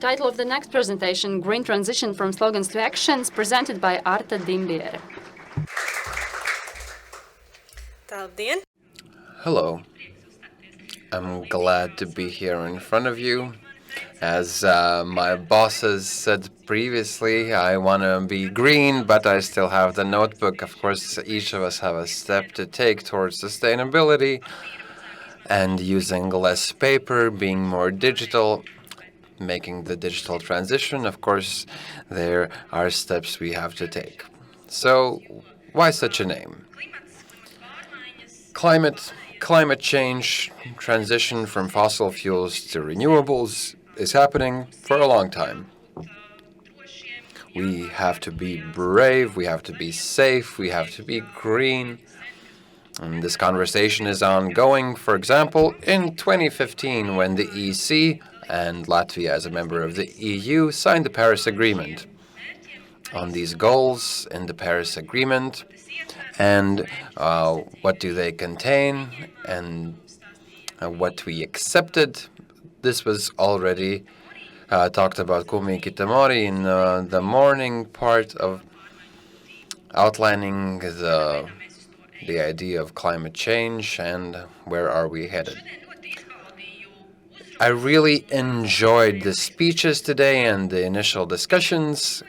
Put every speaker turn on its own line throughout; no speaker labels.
Title of the next presentation, Green Transition from Slogans to Actions, presented by Arta Dimbiere.
Hello. I'm glad to be here in front of you. As my bosses said previously, I want to be green, but I still have the notebook. Of course, each of us have a step to take towards sustainability and using less paper, being more digital, making the digital transition. Of course, there are steps we have to take. So, why such a name? Climate change, transition from fossil fuels to renewables is happening for a long time. We have to be brave, we have to be safe, we have to be green. And this conversation is ongoing. For example, in 2015, when the EC and Latvia, as a member of the EU, signed the Paris Agreement. On these goals in the Paris Agreement, and what do they contain, and what we accepted. This was already talked about Kumi Kitamori in the morning part of outlining the idea of climate change and where are we headed. I really enjoyed the speeches today and the initial discussions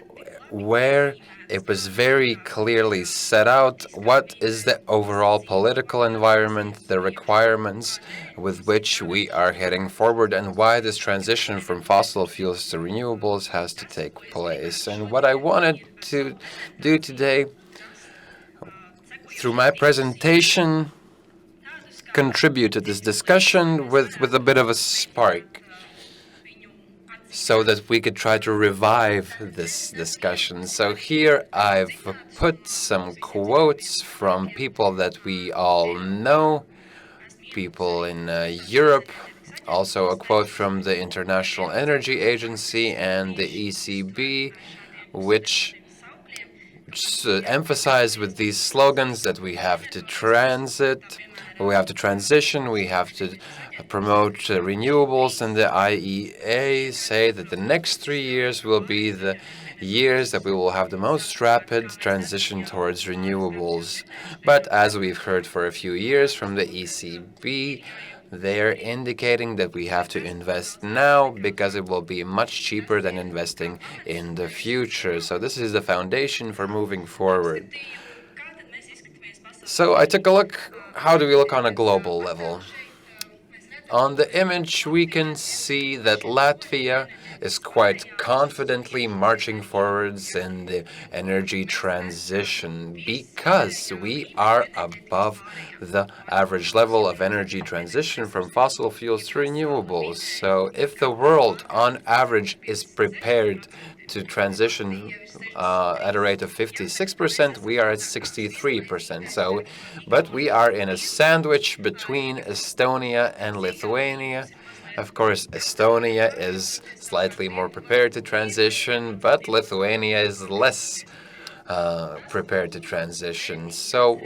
where it was very clearly set out what is the overall political environment, the requirements with which we are heading forward, and why this transition from fossil fuels to renewables has to take place. And what I wanted to do today, through my presentation, contribute to this discussion with a bit of a spark, so that we could try to revive this discussion. So here I've put some quotes from people that we all know, people in Europe, also a quote from the International Energy Agency and the ECB, which emphasize with these slogans that we have to transition, we have to promote renewables, and the IEA say that the next 3 years will be the years that we will have the most rapid transition towards renewables. But as we've heard for a few years from the ECB, they're indicating that we have to invest now because it will be much cheaper than investing in the future. So this is the foundation for moving forward. So I took a look. How do we look on a global level? On the image, we can see that Latvia is quite confidently marching forwards in the energy transition because we are above the average level of energy transition from fossil fuels to renewables. So if the world, on average, is prepared to transition at a rate of 56%, we are at 63%. But we are in a sandwich between Estonia and Lithuania. Of course, Estonia is slightly more prepared to transition, but Lithuania is less prepared to transition. So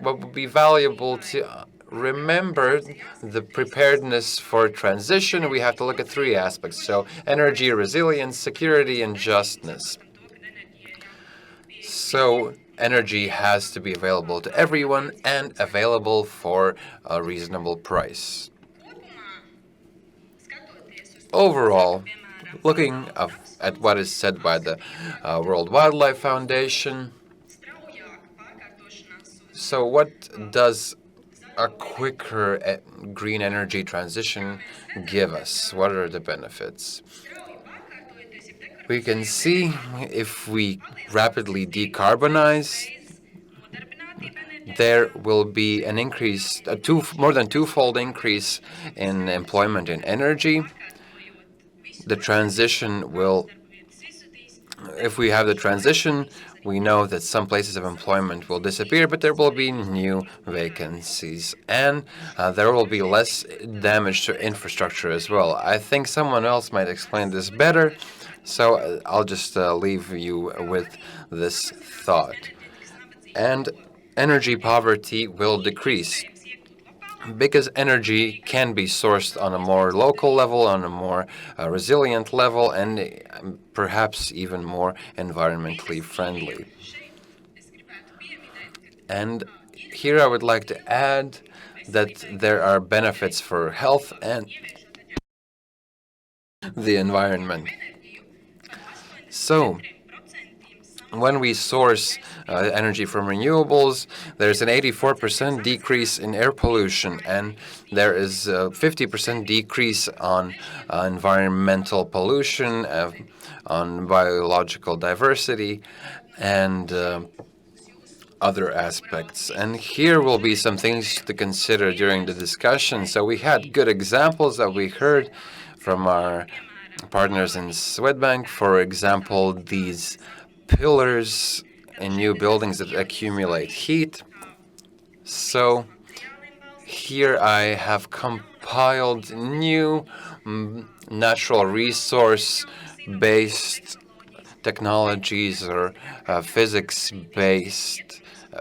what would be valuable to remember the preparedness for transition, we have to look at three aspects. So energy resilience, security, and justness. So energy has to be available to everyone and available for a reasonable price. Overall, looking at what is said by the World Wildlife Foundation, so what does a quicker green energy transition give us? What are the benefits? We can see if we rapidly decarbonize, there will be an increase, more than twofold increase in employment in energy. The transition will, if we have the transition, we know that some places of employment will disappear, but there will be new vacancies, and there will be less damage to infrastructure as well. I think someone else might explain this better, so I'll just leave you with this thought. And energy poverty will decrease. because energy can be sourced on a more local level, on a more resilient level, and perhaps even more environmentally friendly. And here I would like to add that there are benefits for health and the environment. So, when we source energy from renewables, there's an 84% decrease in air pollution, and there is a 50% decrease on environmental pollution, on biological diversity, and other aspects. And here will be some things to consider during the discussion. So we had good examples that we heard from our partners in Swedbank. For example, these pillars in new buildings that accumulate heat. So here I have compiled new natural resource-based technologies or physics-based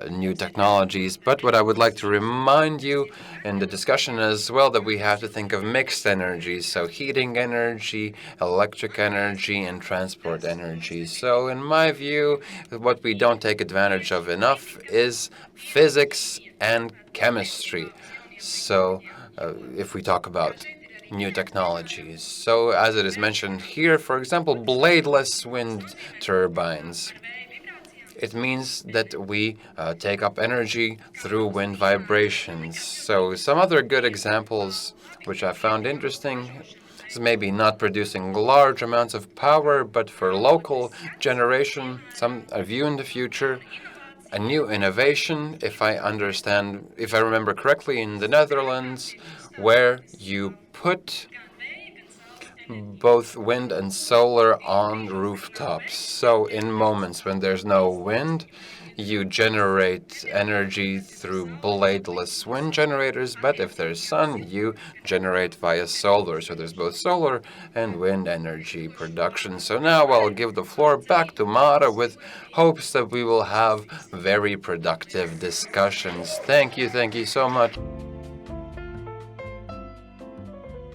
new technologies. But what I would like to remind you in the discussion as well, that we have to think of mixed energies, so heating energy, electric energy, and transport energy. So in my view, what we don't take advantage of enough is physics and chemistry. So if we talk about new technologies. So as it is mentioned here, for example, bladeless wind turbines. It means that we take up energy through wind vibrations. So some other good examples which I found interesting is maybe not producing large amounts of power, but for local generation, a view in the future, a new innovation, if I remember correctly, in the Netherlands, where you put both wind and solar on rooftops. So in moments when there's no wind, you generate energy through bladeless wind generators, but if there's sun, you generate via solar. So there's both solar and wind energy production. So now I'll give the floor back to Mara with hopes that we will have very productive discussions. Thank you so much.